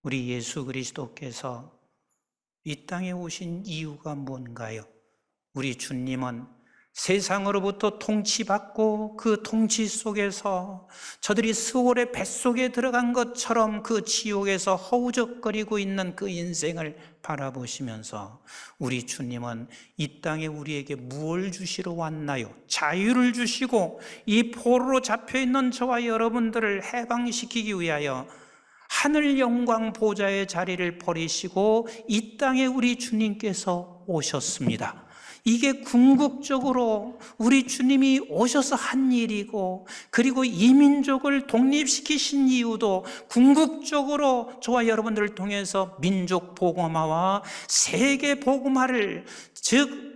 우리 예수 그리스도께서 이 땅에 오신 이유가 뭔가요? 우리 주님은 세상으로부터 통치받고 그 통치 속에서 저들이 스올의 뱃속에 들어간 것처럼 그 지옥에서 허우적거리고 있는 그 인생을 바라보시면서 우리 주님은 이 땅에 우리에게 무엇을 주시러 왔나요? 자유를 주시고 이 포로로 잡혀있는 저와 여러분들을 해방시키기 위하여 하늘 영광 보좌의 자리를 버리시고 이 땅에 우리 주님께서 오셨습니다. 이게 궁극적으로 우리 주님이 오셔서 한 일이고, 그리고 이 민족을 독립시키신 이유도 궁극적으로 저와 여러분들을 통해서 민족 복음화와 세계 복음화를, 즉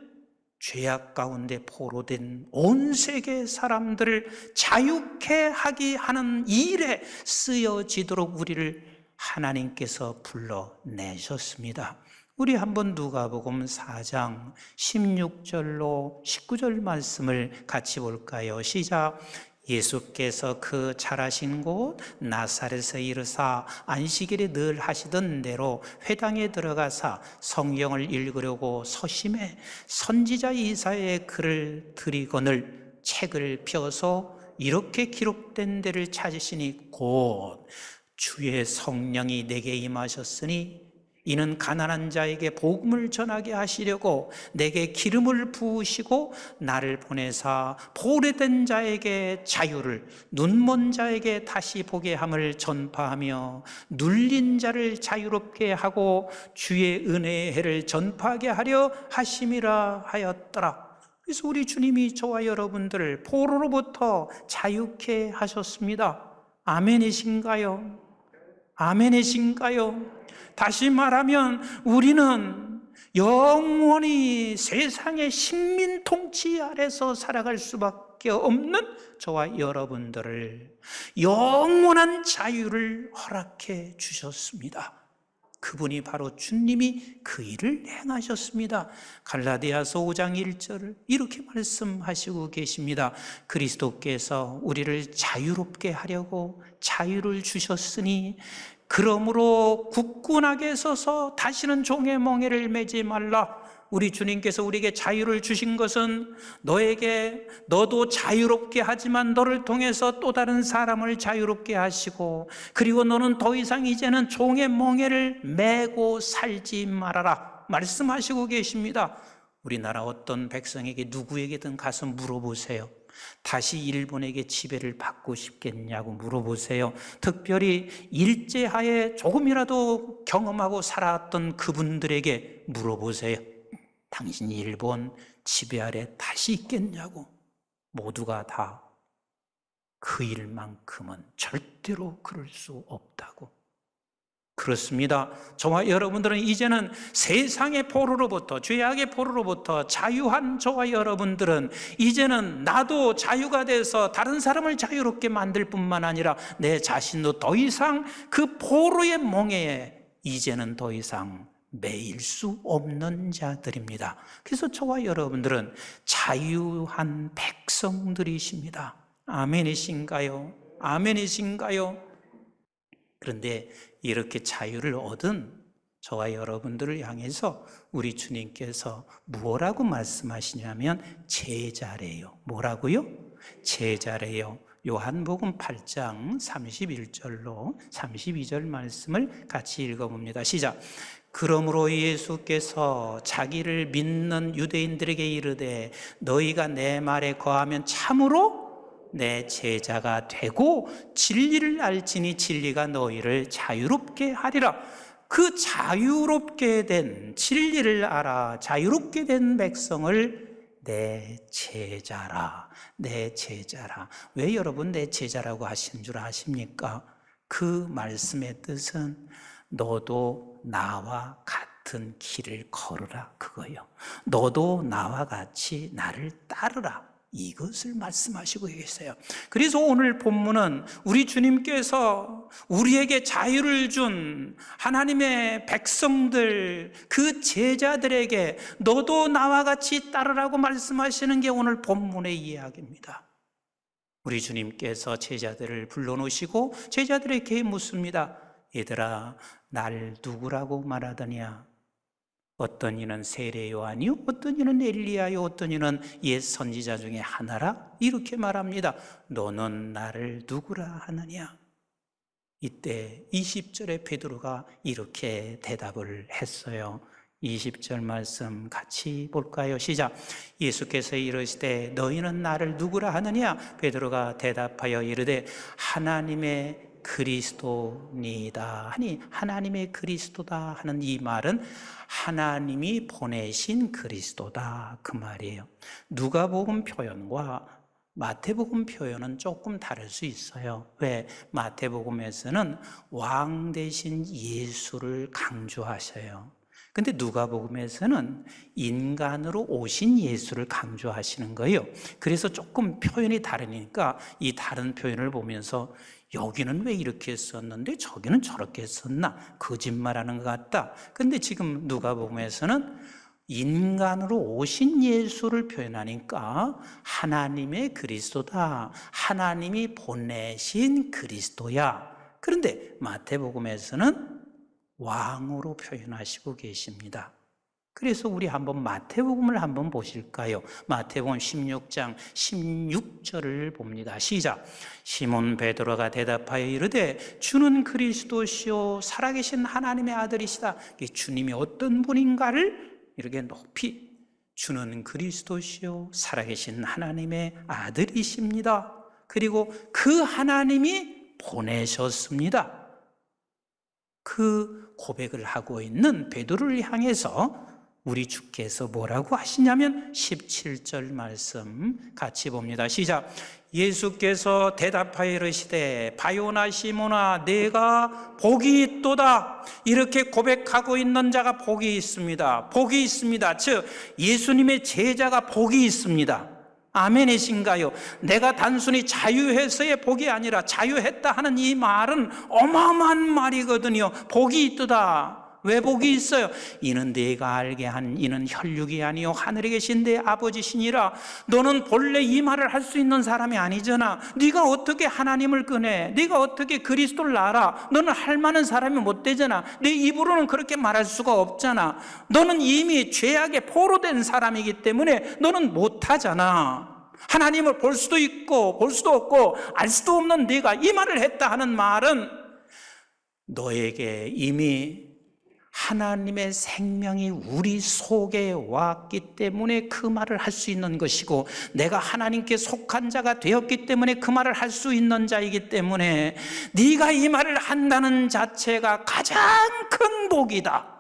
죄악 가운데 포로된 온 세계 사람들을 자유케 하기 하는 일에 쓰여지도록 우리를 하나님께서 불러내셨습니다. 우리 한번 누가복음 4장 16절로 19절 말씀을 같이 볼까요? 시작. 예수께서 그 자라신 곳 나사렛에 이르사 안식일에 늘 하시던 대로 회당에 들어가사 성경을 읽으려고 서심해 선지자 이사야의 글을 들이거늘 책을 펴서 이렇게 기록된 데를 찾으시니 곧 주의 성령이 내게 임하셨으니 이는 가난한 자에게 복음을 전하게 하시려고 내게 기름을 부으시고 나를 보내사 포로된 자에게 자유를, 눈먼 자에게 다시 보게 함을 전파하며 눌린 자를 자유롭게 하고 주의 은혜의 해를 전파하게 하려 하심이라 하였더라. 그래서 우리 주님이 저와 여러분들을 포로로부터 자유케 하셨습니다. 아멘이신가요? 아멘이신가요? 다시 말하면 우리는 영원히 세상의 식민 통치 아래서 살아갈 수밖에 없는 저와 여러분들을 영원한 자유를 허락해 주셨습니다. 그분이 바로 주님이 그 일을 행하셨습니다. 갈라디아서 5장 1절을 이렇게 말씀하시고 계십니다. 그리스도께서 우리를 자유롭게 하려고 자유를 주셨으니 그러므로 굳건하게 서서 다시는 종의 멍에를 매지 말라. 우리 주님께서 우리에게 자유를 주신 것은 너도 자유롭게 하지만 너를 통해서 또 다른 사람을 자유롭게 하시고, 그리고 너는 더 이상 이제는 종의 멍에를 메고 살지 말아라 말씀하시고 계십니다. 우리나라 어떤 백성에게 누구에게든 가서 물어보세요. 다시 일본에게 지배를 받고 싶겠냐고 물어보세요. 특별히 일제하에 조금이라도 경험하고 살았던 그분들에게 물어보세요. 당신이 일본 지배 아래 다시 있겠냐고. 모두가 다 그 일만큼은 절대로 그럴 수 없다고. 그렇습니다. 저와 여러분들은 이제는 세상의 포로로부터, 죄악의 포로로부터 자유한 저와 여러분들은 이제는 나도 자유가 돼서 다른 사람을 자유롭게 만들 뿐만 아니라 내 자신도 더 이상 그 포로의 멍에에 이제는 더 이상 매일 수 없는 자들입니다. 그래서 저와 여러분들은 자유한 백성들이십니다. 아멘이신가요? 아멘이신가요? 그런데 이렇게 자유를 얻은 저와 여러분들을 향해서 우리 주님께서 뭐라고 말씀하시냐면 제자래요. 뭐라고요? 제자래요. 요한복음 8장 31절로 32절 말씀을 같이 읽어봅니다. 시작. 그러므로 예수께서 자기를 믿는 유대인들에게 이르되 너희가 내 말에 거하면 참으로 내 제자가 되고 진리를 알지니 진리가 너희를 자유롭게 하리라. 그 자유롭게 된, 진리를 알아 자유롭게 된 백성을 내 제자라, 내 제자라. 왜 여러분 내 제자라고 하신 줄 아십니까? 그 말씀의 뜻은 너도 나와 같은 길을 걸으라, 그거요. 너도 나와 같이 나를 따르라, 이것을 말씀하시고 계세요. 그래서 오늘 본문은 우리 주님께서 우리에게 자유를 준 하나님의 백성들, 그 제자들에게 너도 나와 같이 따르라고 말씀하시는 게 오늘 본문의 이야기입니다. 우리 주님께서 제자들을 불러놓으시고 제자들에게 묻습니다. 얘들아, 날 누구라고 말하더냐? 어떤 이는 세례 요한이요, 어떤 이는 엘리야요, 어떤 이는 옛 선지자 중에 하나라, 이렇게 말합니다. 너는 나를 누구라 하느냐? 이때 20절에 베드로가 이렇게 대답을 했어요. 20절 말씀 같이 볼까요? 시작. 예수께서 이르시되 너희는 나를 누구라 하느냐? 베드로가 대답하여 이르되 하나님의 그리스도니이다 하니, 하나님의 그리스도다 하는 이 말은 하나님이 보내신 그리스도다, 그 말이에요. 누가복음 표현과 마태복음 표현은 조금 다를 수 있어요. 왜? 마태복음에서는 왕 대신 예수를 강조하셔요. 근데 누가복음에서는 인간으로 오신 예수를 강조하시는 거예요. 그래서 조금 표현이 다르니까 이 다른 표현을 보면서 여기는 왜 이렇게 썼는데 저기는 저렇게 썼나? 거짓말하는 것 같다. 근데 지금 누가복음에서는 인간으로 오신 예수를 표현하니까 하나님의 그리스도다, 하나님이 보내신 그리스도야. 그런데 마태복음에서는 왕으로 표현하시고 계십니다. 그래서 우리 한번 마태복음을 한번 보실까요? 마태복음 16장 16절을 봅니다. 시작. 시몬 베드로가 대답하여 이르되 주는 그리스도시요 살아계신 하나님의 아들이시다. 주님이 어떤 분인가를 이렇게 높이, 주는 그리스도시요 살아계신 하나님의 아들이십니다. 그리고 그 하나님이 보내셨습니다. 그 고백을 하고 있는 베드로를 향해서 우리 주께서 뭐라고 하시냐면 17절 말씀 같이 봅니다. 시작. 예수께서 대답하여 이르시되 바요나 시몬아 내가 복이 있도다. 이렇게 고백하고 있는 자가 복이 있습니다. 복이 있습니다. 즉 예수님의 제자가 복이 있습니다. 아멘이신가요? 내가 단순히 자유해서의 복이 아니라 자유했다 하는 이 말은 어마어마한 말이거든요. 복이 있도다. 왜 복이 있어요? 이는 네가 알게 한 이는 혈육이 아니요 하늘에 계신 내 아버지시니라. 너는 본래 이 말을 할 수 있는 사람이 아니잖아. 네가 어떻게 하나님을 꺼내? 네가 어떻게 그리스도를 알아? 너는 할 만한 사람이 못 되잖아. 내 입으로는 그렇게 말할 수가 없잖아. 너는 이미 죄악에 포로된 사람이기 때문에 너는 못하잖아. 하나님을 볼 수도 있고 볼 수도 없고 알 수도 없는 네가 이 말을 했다 하는 말은 너에게 이미 하나님의 생명이 우리 속에 왔기 때문에 그 말을 할 수 있는 것이고, 내가 하나님께 속한 자가 되었기 때문에 그 말을 할 수 있는 자이기 때문에 네가 이 말을 한다는 자체가 가장 큰 복이다.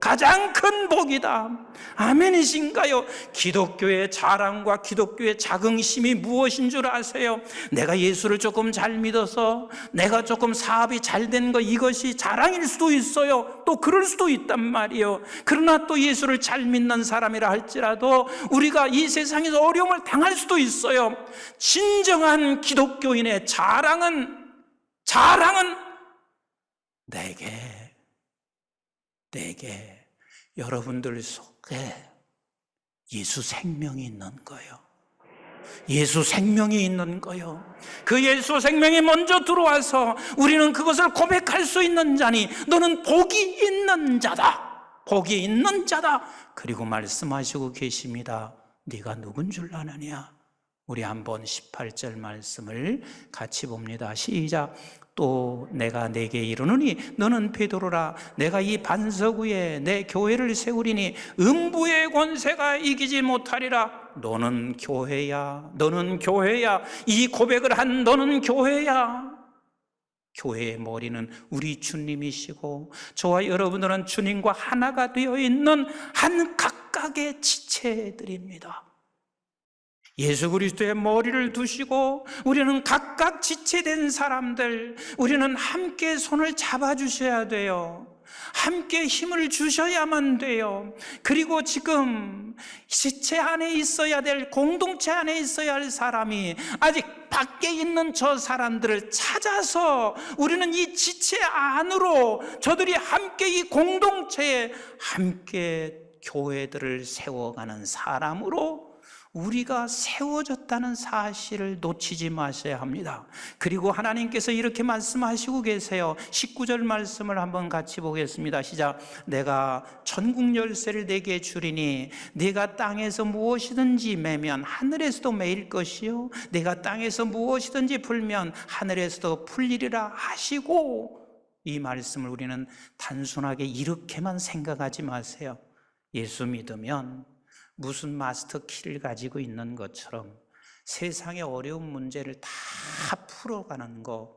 가장 큰 복이다. 아멘이신가요? 기독교의 자랑과 기독교의 자긍심이 무엇인 줄 아세요? 내가 예수를 조금 잘 믿어서, 내가 조금 사업이 잘 된 거, 이것이 자랑일 수도 있어요. 또 그럴 수도 있단 말이에요. 그러나 또 예수를 잘 믿는 사람이라 할지라도 우리가 이 세상에서 어려움을 당할 수도 있어요. 진정한 기독교인의 자랑은 내게 여러분들 속에 예수 생명이 있는 거예요. 예수 생명이 있는 거예요. 그 예수 생명이 먼저 들어와서 우리는 그것을 고백할 수 있는 자니 너는 복이 있는 자다. 복이 있는 자다. 그리고 말씀하시고 계십니다. 네가 누군 줄 아느냐? 우리 한번 18절 말씀을 같이 봅니다. 시작. 또 내가 네게 이르노니 너는 베드로라. 내가 이 반석 위에 내 교회를 세우리니 음부의 권세가 이기지 못하리라. 너는 교회야. 너는 교회야. 이 고백을 한 너는 교회야. 교회의 머리는 우리 주님이시고 저와 여러분들은 주님과 하나가 되어 있는 한 각각의 지체들입니다. 예수 그리스도의 머리를 두시고 우리는 각각 지체된 사람들, 우리는 함께 손을 잡아주셔야 돼요. 함께 힘을 주셔야만 돼요. 그리고 지금 지체 안에 있어야 될, 공동체 안에 있어야 할 사람이 아직 밖에 있는 저 사람들을 찾아서 우리는 이 지체 안으로 저들이 함께 이 공동체에 함께 교회들을 세워가는 사람으로 우리가 세워졌다는 사실을 놓치지 마셔야 합니다. 그리고 하나님께서 이렇게 말씀하시고 계세요. 19절 말씀을 한번 같이 보겠습니다. 시작. 내가 천국 열쇠를 내게 주리니 네가 땅에서 무엇이든지 매면 하늘에서도 매일 것이요 네가 땅에서 무엇이든지 풀면 하늘에서도 풀리리라 하시고, 이 말씀을 우리는 단순하게 이렇게만 생각하지 마세요. 예수 믿으면 무슨 마스터 키를 가지고 있는 것처럼 세상의 어려운 문제를 다 풀어가는 거,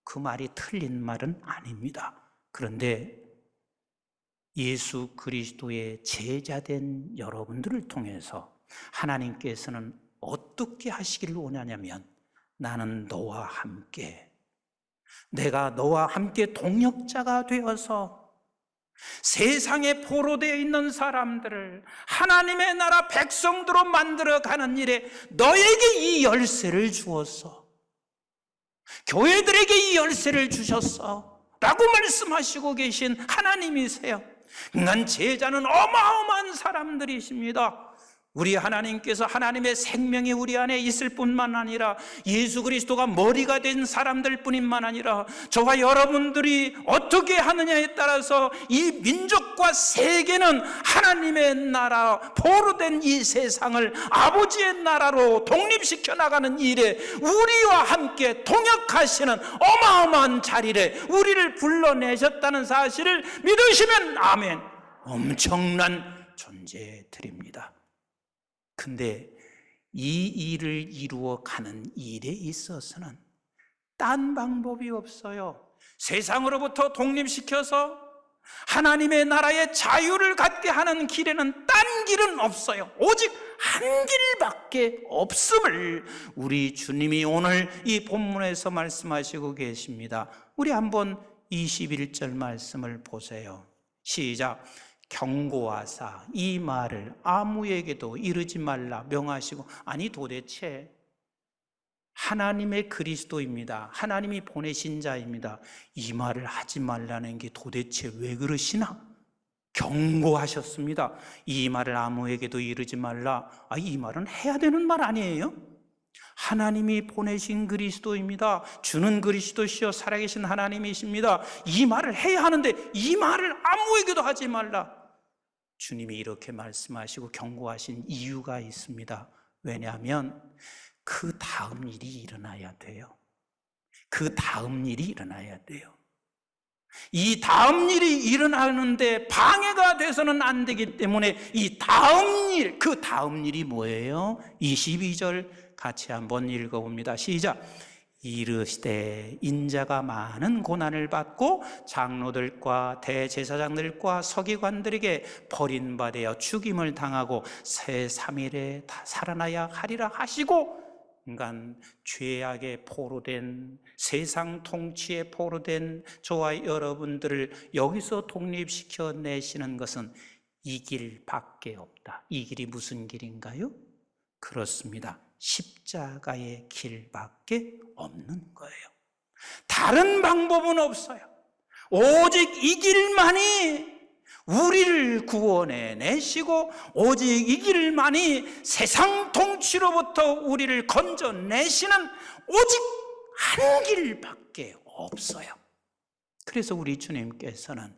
그 말이 틀린 말은 아닙니다. 그런데 예수 그리스도의 제자된 여러분들을 통해서 하나님께서는 어떻게 하시기를 원하냐면, 나는 너와 함께, 내가 너와 함께 동역자가 되어서 세상에 포로되어 있는 사람들을 하나님의 나라 백성들로 만들어가는 일에 너에게 이 열쇠를 주었어, 교회들에게 이 열쇠를 주셨어 라고 말씀하시고 계신 하나님이세요. 난 제자는 어마어마한 사람들이십니다. 우리 하나님께서 하나님의 생명이 우리 안에 있을 뿐만 아니라 예수 그리스도가 머리가 된 사람들 뿐만 아니라 저와 여러분들이 어떻게 하느냐에 따라서 이 민족과 세계는 하나님의 나라, 포로된 이 세상을 아버지의 나라로 독립시켜 나가는 일에 우리와 함께 동역하시는 어마어마한 자리에 우리를 불러내셨다는 사실을 믿으시면 아멘, 엄청난 존재들입니다. 근데 이 일을 이루어 가는 일에 있어서는 딴 방법이 없어요. 세상으로부터 독립시켜서 하나님의 나라의 자유를 갖게 하는 길에는 딴 길은 없어요. 오직 한 길밖에 없음을 우리 주님이 오늘 이 본문에서 말씀하시고 계십니다. 우리 한번 21절 말씀을 보세요. 시작. 경고하사 이 말을 아무에게도 이르지 말라 명하시고. 아니, 도대체 하나님의 그리스도입니다. 하나님이 보내신 자입니다. 이 말을 하지 말라는 게 도대체 왜 그러시나? 경고하셨습니다. 이 말을 아무에게도 이르지 말라. 이 말은 해야 되는 말 아니에요? 하나님이 보내신 그리스도입니다. 주는 그리스도시요 살아계신 하나님이십니다. 이 말을 해야 하는데 이 말을 아무에게도 하지 말라. 주님이 이렇게 말씀하시고 경고하신 이유가 있습니다. 왜냐하면 그 다음 일이 일어나야 돼요. 그 다음 일이 일어나야 돼요. 이 다음 일이 일어나는데 방해가 돼서는 안 되기 때문에 이 다음 일, 그 다음 일이 뭐예요? 22절 같이 한번 읽어봅니다. 시작. 이르시되 인자가 많은 고난을 받고 장로들과 대제사장들과 서기관들에게 버림받아 죽임을 당하고 새 3일에 살아나야 하리라 하시고, 인간 죄악에 포로된, 세상 통치에 포로된 저와 여러분들을 여기서 독립시켜 내시는 것은 이 길밖에 없다. 이 길이 무슨 길인가요? 그렇습니다. 십자가의 길밖에 없는 거예요. 다른 방법은 없어요. 오직 이 길만이 우리를 구원해 내시고, 오직 이 길만이 세상 통치로부터 우리를 건져내시는 오직 한 길밖에 없어요. 그래서 우리 주님께서는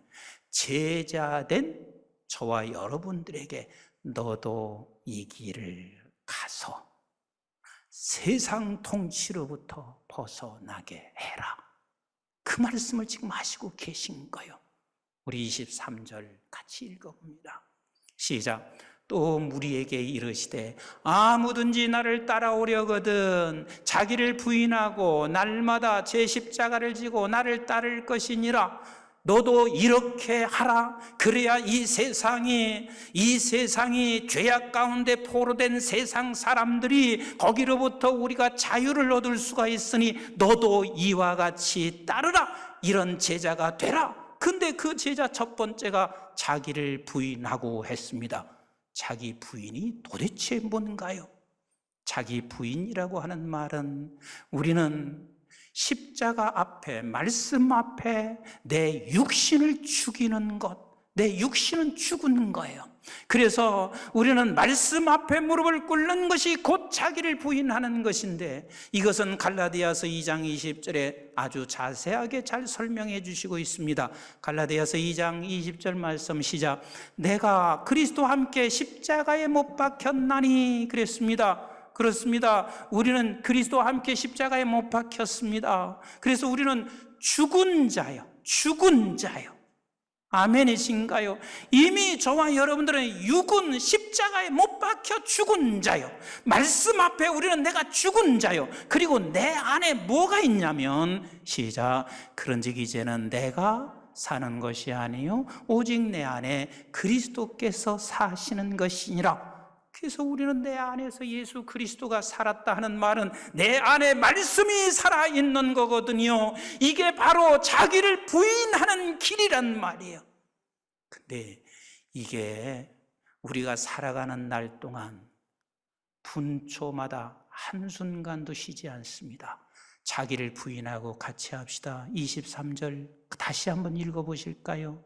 제자된 저와 여러분들에게 너도 이 길을 가서 세상 통치로부터 벗어나게 해라, 그 말씀을 지금 하시고 계신 거예요. 우리 23절 같이 읽어봅니다. 시작. 또 무리에게 이르시되 아무든지 나를 따라오려거든 자기를 부인하고 날마다 제 십자가를 지고 나를 따를 것이니라. 너도 이렇게 하라. 그래야 이 세상이 죄악 가운데 포로된 세상 사람들이 거기로부터 우리가 자유를 얻을 수가 있으니 너도 이와 같이 따르라. 이런 제자가 되라. 근데 그 제자 첫 번째가 자기를 부인하고 했습니다. 자기 부인이 도대체 뭔가요? 자기 부인이라고 하는 말은 우리는 십자가 앞에, 말씀 앞에 내 육신을 죽이는 것, 내 육신은 죽은 거예요. 그래서 우리는 말씀 앞에 무릎을 꿇는 것이 곧 자기를 부인하는 것인데, 이것은 갈라디아서 2장 20절에 아주 자세하게 잘 설명해 주시고 있습니다. 갈라디아서 2장 20절 말씀 시작. 내가 그리스도와 함께 십자가에 못 박혔나니 그랬습니다. 그렇습니다. 우리는 그리스도와 함께 십자가에 못 박혔습니다. 그래서 우리는 죽은 자요. 죽은 자요. 아멘이신가요? 이미 저와 여러분들은 육은 십자가에 못 박혀 죽은 자요. 말씀 앞에 우리는 내가 죽은 자요. 그리고 내 안에 뭐가 있냐면, 시작. 그런즉 이제는 내가 사는 것이 아니요 오직 내 안에 그리스도께서 사시는 것이니라. 그래서 우리는 내 안에서 예수 그리스도가 살았다 하는 말은 내 안에 말씀이 살아있는 거거든요. 이게 바로 자기를 부인하는 길이란 말이에요. 근데 이게 우리가 살아가는 날 동안 분초마다 한순간도 쉬지 않습니다. 자기를 부인하고 같이 합시다. 23절 다시 한번 읽어보실까요?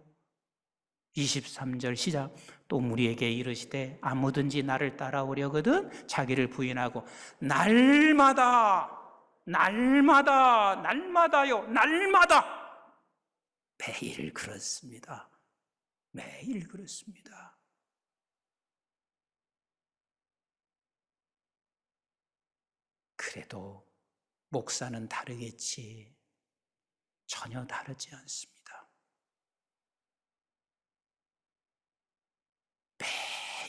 23절 시작. 또 무리에게 이르시되 아무든지 나를 따라오려거든 자기를 부인하고 날마다요 날마다 매일 그렇습니다. 매일 그렇습니다. 그래도 목사는 다르겠지. 전혀 다르지 않습니다.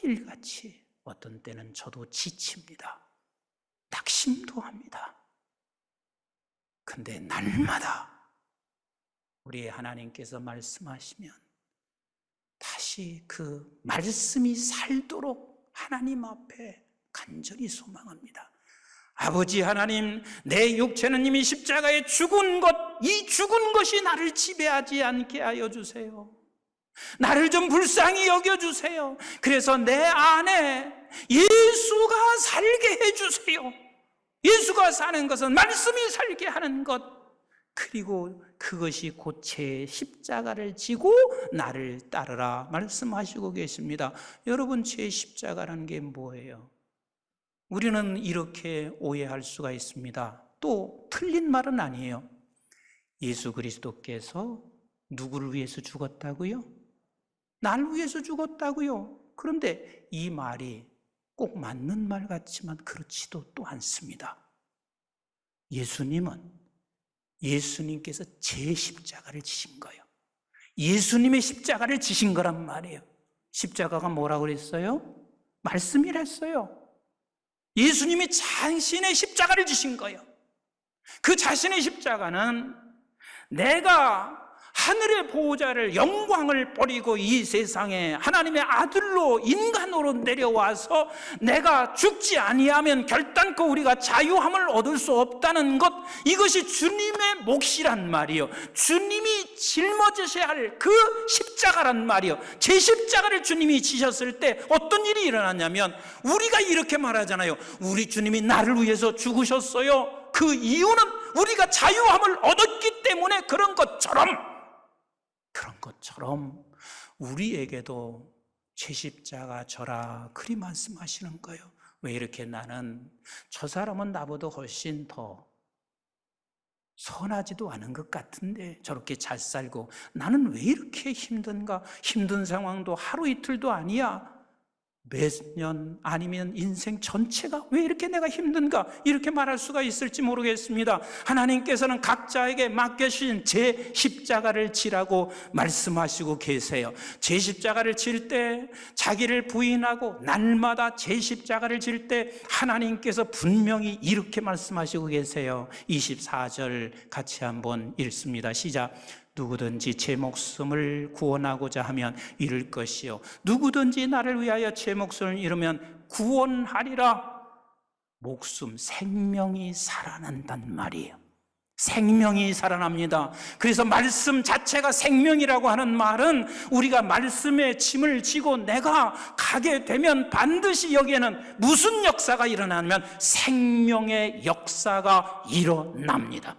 매일같이 어떤 때는 저도 지칩니다. 낙심도 합니다. 근데 날마다 우리 하나님께서 말씀하시면 다시 그 말씀이 살도록 하나님 앞에 간절히 소망합니다. 아버지 하나님, 내 육체는 이미 십자가에 죽은 것, 이 죽은 것이 나를 지배하지 않게 하여 주세요. 나를 좀 불쌍히 여겨주세요. 그래서 내 안에 예수가 살게 해주세요. 예수가 사는 것은 말씀이 살게 하는 것, 그리고 그것이 곧 제 십자가를 지고 나를 따르라 말씀하시고 계십니다. 여러분, 제 십자가라는 게 뭐예요? 우리는 이렇게 오해할 수가 있습니다. 또 틀린 말은 아니에요. 예수 그리스도께서 누구를 위해서 죽었다고요? 나를 위해서 죽었다고요? 그런데 이 말이 꼭 맞는 말 같지만 그렇지도 또 않습니다. 예수님께서 제 십자가를 지신 거예요. 예수님의 십자가를 지신 거란 말이에요. 십자가가 뭐라고 그랬어요? 말씀이랬어요. 예수님이 자신의 십자가를 지신 거예요. 그 자신의 십자가는 내가 하늘의 보호자를, 영광을 버리고 이 세상에 하나님의 아들로 인간으로 내려와서 내가 죽지 아니하면 결단코 우리가 자유함을 얻을 수 없다는 것, 이것이 주님의 몫이란 말이요, 주님이 짊어지셔야 할 그 십자가란 말이요. 제 십자가를 주님이 지셨을 때 어떤 일이 일어났냐면, 우리가 이렇게 말하잖아요. 우리 주님이 나를 위해서 죽으셨어요. 그 이유는 우리가 자유함을 얻었기 때문에 그런 것처럼 우리에게도 제 십자가 져라, 그리 말씀하시는 거예요. 왜 이렇게 나는, 저 사람은 나보다 훨씬 더 선하지도 않은 것 같은데 저렇게 잘 살고 나는 왜 이렇게 힘든가? 힘든 상황도 하루 이틀도 아니야. 몇 년 아니면 인생 전체가 왜 이렇게 내가 힘든가? 이렇게 말할 수가 있을지 모르겠습니다. 하나님께서는 각자에게 맡겨주신 제 십자가를 지라고 말씀하시고 계세요. 제 십자가를 질 때, 자기를 부인하고 날마다 제 십자가를 질 때 하나님께서 분명히 이렇게 말씀하시고 계세요. 24절 같이 한번 읽습니다. 시작. 누구든지 제 목숨을 구원하고자 하면 잃을 것이요, 누구든지 나를 위하여 제 목숨을 잃으면 구원하리라. 목숨, 생명이 살아난단 말이에요. 생명이 살아납니다. 그래서 말씀 자체가 생명이라고 하는 말은, 우리가 말씀에 짐을 지고 내가 가게 되면 반드시 여기에는 무슨 역사가 일어나면 생명의 역사가 일어납니다.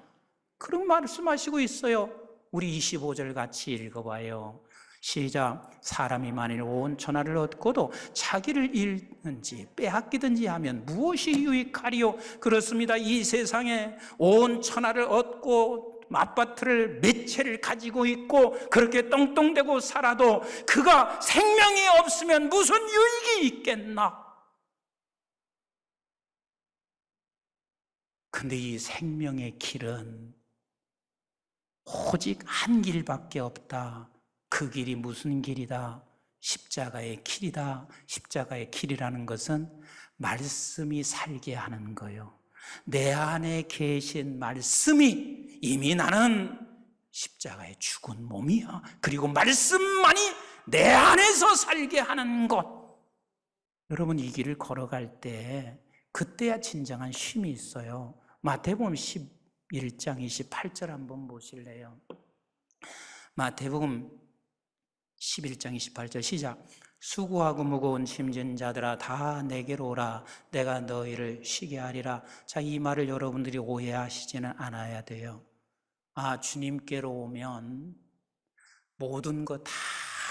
그런 말씀하시고 있어요. 우리 25절 같이 읽어봐요. 시작. 사람이 만일 온 천하를 얻고도 자기를 잃든지 빼앗기든지 하면 무엇이 유익하리요? 그렇습니다. 이 세상에 온 천하를 얻고 맏바트를 몇 채를 가지고 있고 그렇게 떵떵대고 살아도 그가 생명이 없으면 무슨 유익이 있겠나? 근데 이 생명의 길은 오직 한 길밖에 없다. 그 길이 무슨 길이다? 십자가의 길이다. 십자가의 길이라는 것은 말씀이 살게 하는 거예요. 내 안에 계신 말씀이 이미 나는 십자가에 죽은 몸이야. 그리고 말씀만이 내 안에서 살게 하는 것. 여러분 이 길을 걸어갈 때 그때야 진정한 쉼이 있어요. 마태복음 11장 28절 한번 보실래요? 마태복음 11장 28절 시작. 수고하고 무거운 짐진 자들아 다 내게로 오라. 내가 너희를 쉬게 하리라. 자, 이 말을 여러분들이 오해하시지는 않아야 돼요. 아, 주님께로 오면 모든 거 다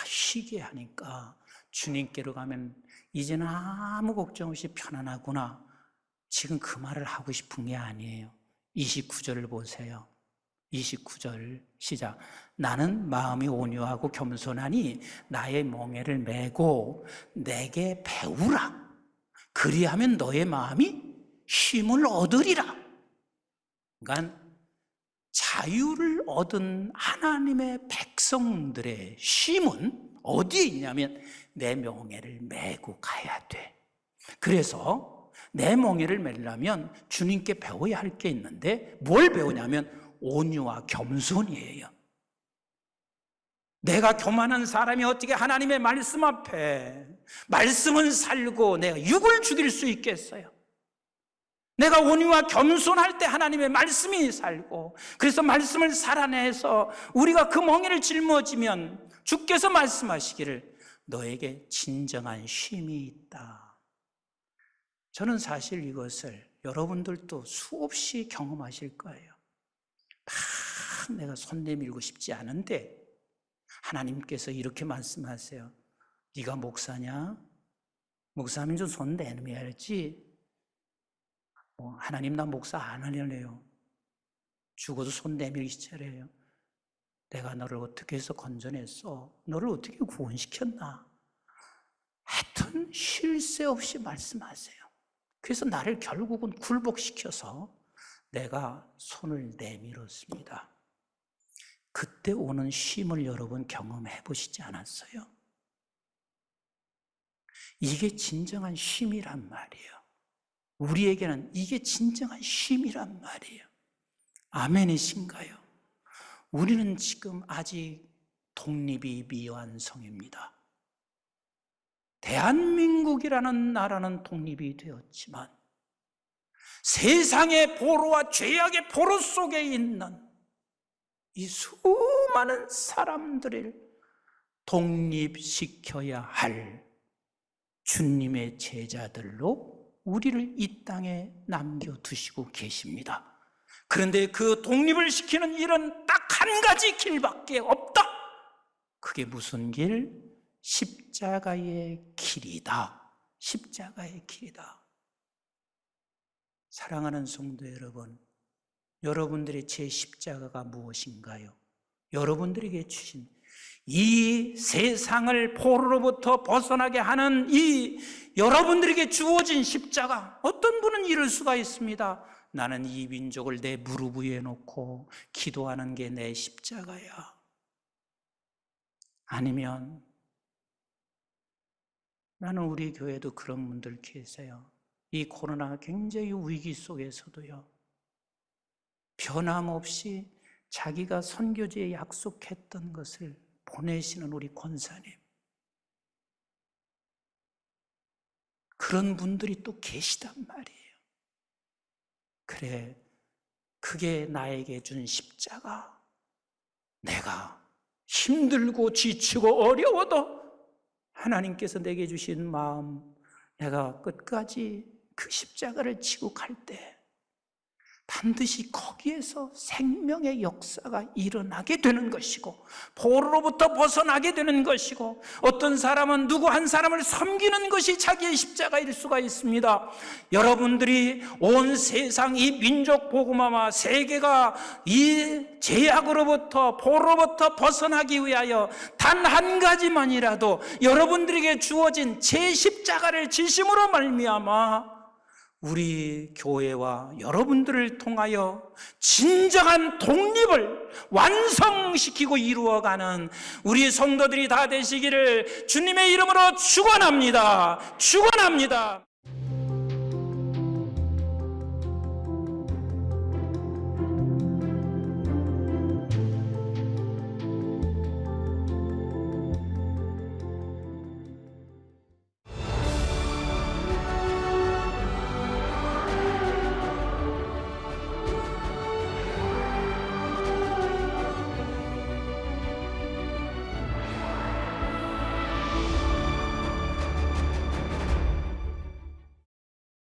쉬게 하니까 주님께로 가면 이제는 아무 걱정 없이 편안하구나. 지금 그 말을 하고 싶은 게 아니에요. 29절을 보세요. 29절 시작. 나는 마음이 온유하고 겸손하니 나의 멍에를 메고 내게 배우라. 그리하면 너의 마음이 쉼을 얻으리라. 그러니까 자유를 얻은 하나님의 백성들의 쉼은 어디에 있냐면 내 멍에를 메고 가야 돼. 그래서 내 멍에를 메려면 주님께 배워야 할 게 있는데 뭘 배우냐면 온유와 겸손이에요. 내가 교만한 사람이 어떻게 하나님의 말씀 앞에 말씀은 살고 내가 육을 죽일 수 있겠어요? 내가 온유와 겸손할 때 하나님의 말씀이 살고 그래서 말씀을 살아내서 우리가 그 멍에를 짊어지면 주께서 말씀하시기를 너에게 진정한 쉼이 있다. 저는 사실 이것을 여러분들도 수없이 경험하실 거예요. 막 내가 손 내밀고 싶지 않은데 하나님께서 이렇게 말씀하세요. 네가 목사냐? 목사면 좀 손 내밀어야지. 하나님 나 목사 안 하려네요. 죽어도 손 내밀기 시작해요. 내가 너를 어떻게 해서 건져냈어? 너를 어떻게 구원시켰나? 하여튼 쉴 새 없이 말씀하세요. 그래서 나를 결국은 굴복시켜서 내가 손을 내밀었습니다. 그때 오는 쉼을 여러분 경험해 보시지 않았어요? 이게 진정한 쉼이란 말이에요. 우리에게는 이게 진정한 쉼이란 말이에요. 아멘이신가요? 우리는 지금 아직 독립이 미완성입니다. 대한민국이라는 나라는 독립이 되었지만 세상의 포로와 죄악의 포로 속에 있는 이 수많은 사람들을 독립시켜야 할 주님의 제자들로 우리를 이 땅에 남겨두시고 계십니다. 그런데 그 독립을 시키는 일은 딱 한 가지 길밖에 없다. 그게 무슨 길? 십자가의 길이다. 십자가의 길이다. 사랑하는 성도 여러분, 여러분들의 제 십자가가 무엇인가요? 여러분들에게 주신 이 세상을 포로로부터 벗어나게 하는 이 여러분들에게 주어진 십자가, 어떤 분은 이럴 수가 있습니다. 나는 이 민족을 내 무릎 위에 놓고 기도하는 게 내 십자가야. 아니면 나는 우리 교회도 그런 분들 계세요. 이 코로나 굉장히 위기 속에서도요, 변함없이 자기가 선교지에 약속했던 것을 보내시는 우리 권사님, 그런 분들이 또 계시단 말이에요. 그래, 그게 나에게 준 십자가. 내가 힘들고 지치고 어려워도 하나님께서 내게 주신 마음, 내가 끝까지 그 십자가를 지고 갈 때 반드시 거기에서 생명의 역사가 일어나게 되는 것이고, 포로로부터 벗어나게 되는 것이고, 어떤 사람은 누구 한 사람을 섬기는 것이 자기의 십자가일 수가 있습니다. 여러분들이 온 세상 이 민족 복음화와 세계가 이 제약으로부터, 포로로부터 벗어나기 위하여 단 한 가지만이라도 여러분들에게 주어진 제 십자가를 지심으로 말미암아 우리 교회와 여러분들을 통하여 진정한 독립을 완성시키고 이루어가는 우리 성도들이 다 되시기를 주님의 이름으로 축원합니다. 축원합니다.